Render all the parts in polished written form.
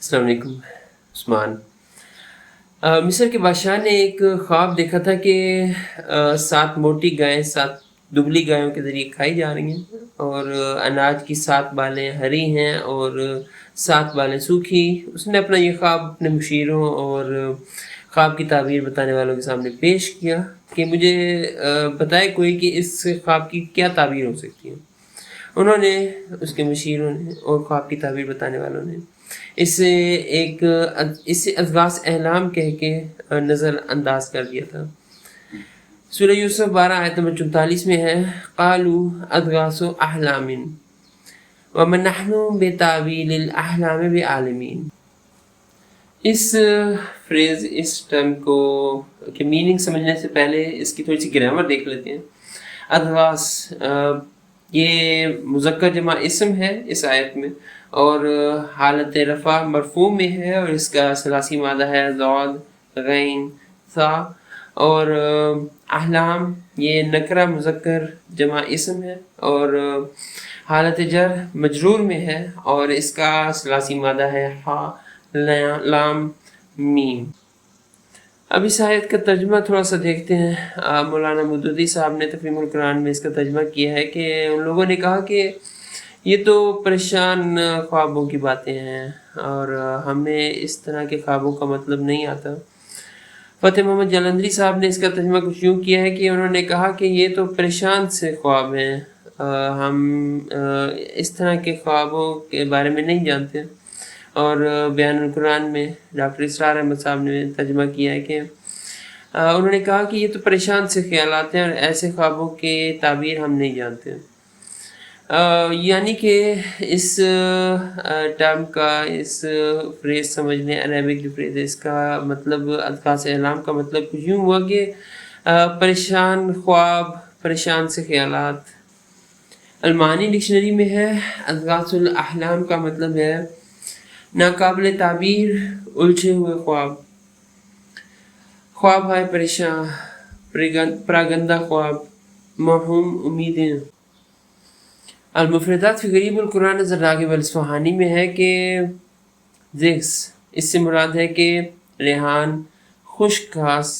अस्सलाम वालेकुम उस्मान। मिस्र के बादशाह ने एक ख्वाब देखा था कि 7 मोटी गायें 7 दुबली गायों के ज़रिए खाई जा रही हैं और अनाज की 7 बालें हरी हैं और 7 बालें सूखी। उसने अपना ये ख्वाब अपने मुशीरों और ख्वाब की ताबीर बताने वालों के सामने पेश किया कि मुझे बताए कोई कि इस ख्वाब की क्या ताबीर हो सकती है। उन्होंने उसके मुशीरों ने और ख्वाब की ताबीर बताने वालों ने इसे इसे अज़गास अहलाम कह के नज़र अंदाज कर दिया था। सूरह यूसुफ 12 आयत नंबर 44 में है, क़ालू अज़गासु अहलामिन वमा नहनु बितावीलिल अहलामि बिआलिमीन। इस फ्रेज़ इस टर्म को के मीनिंग समझने से पहले इसकी थोड़ी सी ग्रामर देख लेते हैं। अज़गास ये मुज़क्कर जमा इस्म है इस आयत में और हालत रफ़ा मरफ़ू में है और इसका सलासी मादा है ज़ाद गैन सा और अहलाम ये नकरा मुज़क्कर जमा इस्म है और हालत जर मजरूर में है और इसका सलासी मादा है हा लाम मीम। अब इस आयत का तर्जुमा थोड़ा सा देखते हैं। मौलाना मौदूदी साहब ने तफ़हीमुल कुरान में इसका तर्जुमा किया है कि उन लोगों ने कहा कि ये तो परेशान ख्वाबों की बातें हैं और हमें इस तरह के ख्वाबों का मतलब नहीं आता। फ़तेह मोहम्मद जलंधरी साहब ने इसका तर्जुमा कुछ यूँ किया है कि उन्होंने कहा कि ये तो परेशान से ख्वाब हैं, हम इस तरह के ख्वाबों के बारे में नहीं जानते। और बयानुल कुरान में डॉक्टर इसरार अहमद साहब ने तर्जुमा किया है कि उन्होंने कहा कि ये तो परेशान से ख्यालात हैं और ऐसे ख्वाबों के ताबीर हम नहीं जानते। यानी कि इस टर्म का इस फ्रेज़ समझने अरबिक जो फ्रेज़ है इसका मतलब अज़गास अहलाम का मतलब कुछ यूँ हुआ कि परेशान ख्वाब, परेशान से ख्यालात। अलमानी डिक्शनरी में है अज़गासुल अहलाम का मतलब है नाकाबिले ताबीर उलझे हुए ख्वाब, ख्वाब है परेशान, प्रागंदा ख्वाब, मौहूम उम्मीदें। अल-मुफ़रदात फ़ी ग़रीबुल कुरान ज़र्राग़िब अल-इस्फ़हानी में है कि ज़िक्स इससे मुराद है कि रेहान, खुश्क घास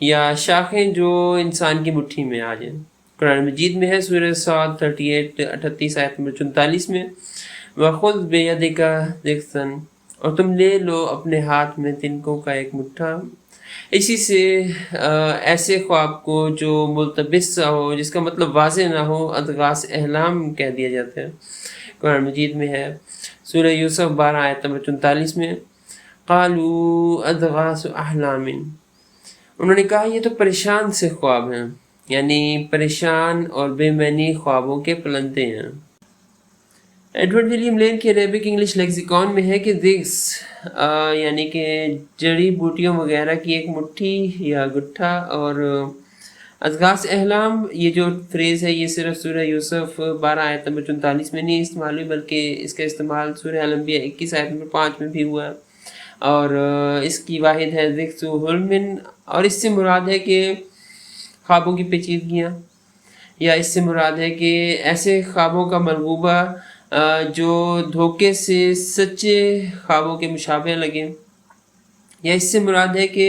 या शाखें जो इंसान की मुट्ठी में आ जाएं। कुरान मजीद में है सूरह साद 38 आयत नंबर 44 में वख़ुज़ बियदिका ज़िक्सन और तुम ले लो अपने हाथ में तिनकों का एक मुट्ठा। इसी से ऐसे ख्वाब को जो मुल्तबिस सा हो, जिसका मतलब वाज़ेह ना हो, अज़गास अहलाम कह दिया जाता है। कुरान मजीद में है सूरह यूसुफ 12 आयत नंबर 44 में क़ालू अज़गासु अहलामिन। उन्होंने कहा ये तो परेशान से ख्वाब हैं, यानी परेशान और बेमैनी ख्वाबों के पलंदे हैं। एडवर्ड विलियम लेन के अरेबिक इंग्लिश लेक्सिकॉन में है कि ज़िक्स यानी कि जड़ी बूटियों वगैरह की एक मुट्ठी या गुट्ठा और अज़गास अहलाम ये जो फ्रेज़ है ये सिर्फ सूरह यूसुफ 12 आयत नंबर 44 में नहीं इस्तेमाल हुई बल्कि इसका इस्तेमाल सूरह अल-अंबिया 21 आयत नंबर 5 में भी हुआ है और इसकी वाहिद है ज़िक्सु हुल्मिन और इससे मुराद है कि ख्वाबों की पेचीदगियाँ या इससे मुराद है कि ऐसे ख्वाबों का मलगूबा जो धोखे से सच्चे ख्वाबों के मुशाबे लगे या इससे मुराद है कि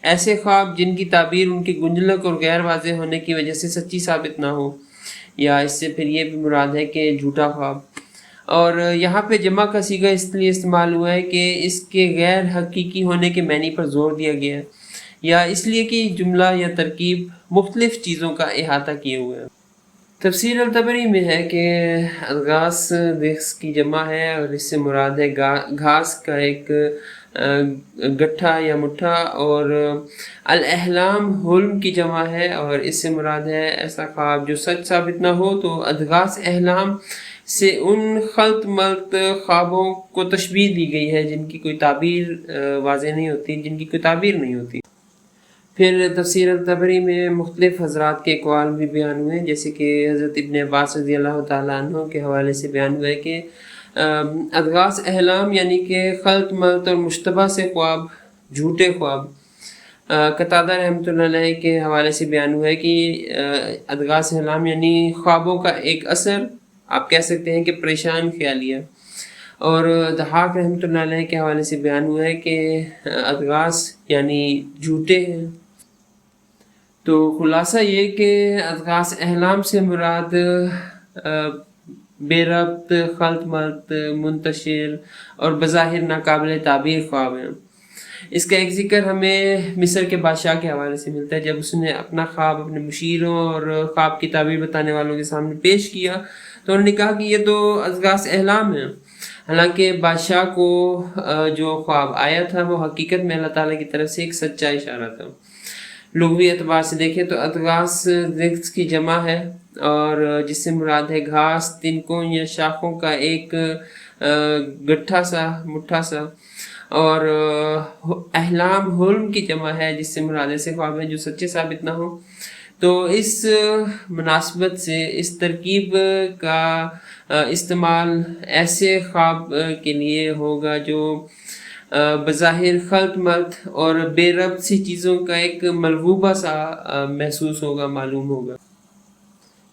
ऐसे ख्वाब जिनकी ताबीर उनके गुंजलक और गैर वाज़ेह होने की वजह से सच्ची साबित ना हो या इससे फिर ये भी मुराद है कि झूठा ख्वाब। और यहाँ पे जमा का सीगा इसलिए इस्तेमाल हुआ है कि इसके गैर हकीकी होने के मैनी पर जोर दिया गया है या इसलिए कि जुमला या तरकीब मुख्तलिफ़ चीज़ों का इहाता किए हुए है। तफसीर अल-तबरी में है कि अज़गास ज़िक्स की जमा है और इससे मुराद है घास का एक गट्ठा या मुट्ठा और अल-अहलाम हुल्म की जमा है और इससे मुराद है ऐसा ख्वाब जो सच साबित ना हो। तो अज़गास अहलाम से उन खल्त मल्त ख्वाबों को तशबीह दी गई है जिनकी कोई ताबीर वाज़ेह नहीं होती, जिनकी कोई ताबीर नहीं होती। फिर तफसीर अल-तबरी में मुख्तलिफ़ हज़रात के अक़वाल भी बयान हुए जैसे कि हज़रत इब्न अब्बास रज़ियल्लाहु तआला अन्हु के हवाले से बयान हुआ है कि अज़गास अहलाम यानी कि खल्त मल्त और मुश्तबा से ख्वाब, झूठे ख्वाब। कतादा रहमतुल्लाह अलैह के हवाले से बयान हुआ है कि अज़गास अहलाम यानी ख्वाबों का एक असर, आप कह सकते हैं कि परेशान ख्यालिया اور ضحاک رحمۃ اللہ علیہ کے حوالے سے بیان ہوا ہے کہ اضغاث یعنی جھوٹے ہیں. تو خلاصہ یہ کہ اضغاث احلام سے مراد بے ربط، خلط ملط، منتشر اور بظاہر ناقابل تعبیر خواب ہیں. اس کا ایک ذکر ہمیں مصر کے بادشاہ کے حوالے سے ملتا ہے. جب اس نے اپنا خواب اپنے مشیروں اور خواب کی تعبیر بتانے والوں کے سامنے پیش کیا تو انہوں نے کہا کہ یہ تو اضغاث احلام ہے. حالانکہ بادشاہ کو جو خواب آیا تھا وہ حقیقت میں اللہ تعالیٰ کی طرف سے ایک سچا اشارہ تھا. لغوی اعتبار سے دیکھیں تو اضغاث ذکر کی جمع ہے اور جس سے مراد ہے گھاس، تنکوں یا شاخوں کا ایک گٹھا سا، مٹھا سا. اور احلام حلم کی جمع ہے جس سے مراد ایسے خواب ہیں جو سچے ثابت نہ ہو. تو اس مناسبت سے اس ترکیب کا استعمال ایسے خواب کے لیے ہوگا جو بظاہر خلط ملط اور بے ربط سی چیزوں کا ایک ملغوبہ سا محسوس ہوگا، معلوم ہوگا.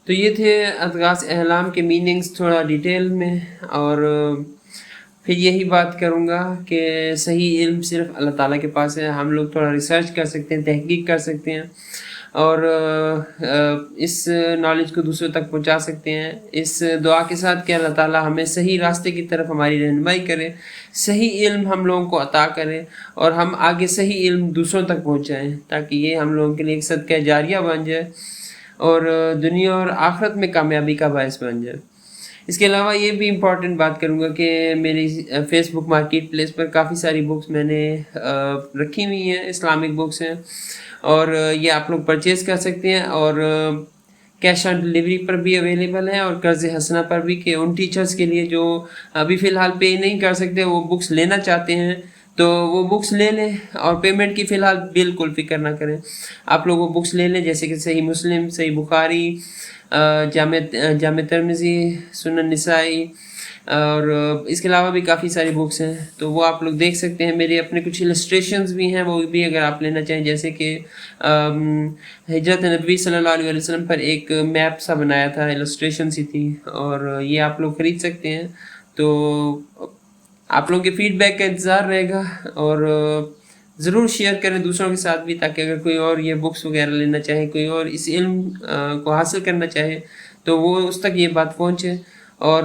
تو یہ تھے اضغاث احلام کے میننگز تھوڑا ڈیٹیل میں. اور پھر یہی بات کروں گا کہ صحیح علم صرف اللہ تعالیٰ کے پاس ہے. ہم لوگ تھوڑا ریسرچ کر سکتے ہیں، تحقیق کر سکتے ہیں اور اس نالج کو دوسروں تک پہنچا سکتے ہیں، اس دعا کے ساتھ کہ اللہ تعالیٰ ہمیں صحیح راستے کی طرف ہماری رہنمائی کرے، صحیح علم ہم لوگوں کو عطا کرے اور ہم آگے صحیح علم دوسروں تک پہنچائیں تاکہ یہ ہم لوگوں کے لیے ایک صدقہ جاریہ بن جائے اور دنیا اور آخرت میں کامیابی کا باعث بن جائے. اس کے علاوہ یہ بھی امپورٹنٹ بات کروں گا کہ میری فیس بک مارکیٹ پلیس پر کافی ساری بکس میں نے رکھی ہوئی ہیں، اسلامک بکس ہیں اور یہ آپ لوگ پرچیز کر سکتے ہیں اور کیش آن ڈلیوری پر بھی اویلیبل ہے اور قرض حسنہ پر بھی، کہ ان ٹیچرز کے لیے جو ابھی فی الحال پے نہیں کر سکتے، وہ بکس لینا چاہتے ہیں تو وہ بکس لے لیں اور پیمنٹ کی فی الحال بالکل فکر نہ کریں. آپ لوگ وہ بکس لے لیں جیسے کہ صحیح مسلم، صحیح بخاری، جامع ترمذی، سنن نسائی اور اس کے علاوہ بھی کافی ساری بکس ہیں تو وہ آپ لوگ دیکھ سکتے ہیں. میرے اپنے کچھ السٹریشنز بھی ہیں، وہ بھی اگر آپ لینا چاہیں، جیسے کہ ہجرت نبوی صلی اللہ علیہ وسلم پر ایک میپ سا بنایا تھا، السٹریشن سی تھی، اور یہ آپ لوگ خرید سکتے ہیں. تو آپ لوگوں کے فیڈ بیک کا انتظار رہے گا اور ضرور شیئر کریں دوسروں کے ساتھ بھی، تاکہ اگر کوئی اور یہ بکس وغیرہ لینا چاہے، کوئی اور اس علم کو حاصل کرنا چاہے تو وہ اس تک یہ بات پہنچے اور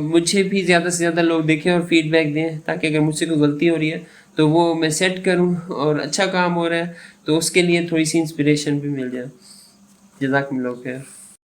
مجھے بھی زیادہ سے زیادہ لوگ دیکھیں اور فیڈ بیک دیں، تاکہ اگر مجھ سے کوئی غلطی ہو رہی ہے تو وہ میں سیٹ کروں اور اچھا کام ہو رہا ہے تو اس کے لیے تھوڑی سی انسپریشن بھی مل جائے. جزاکم اللہ خیر.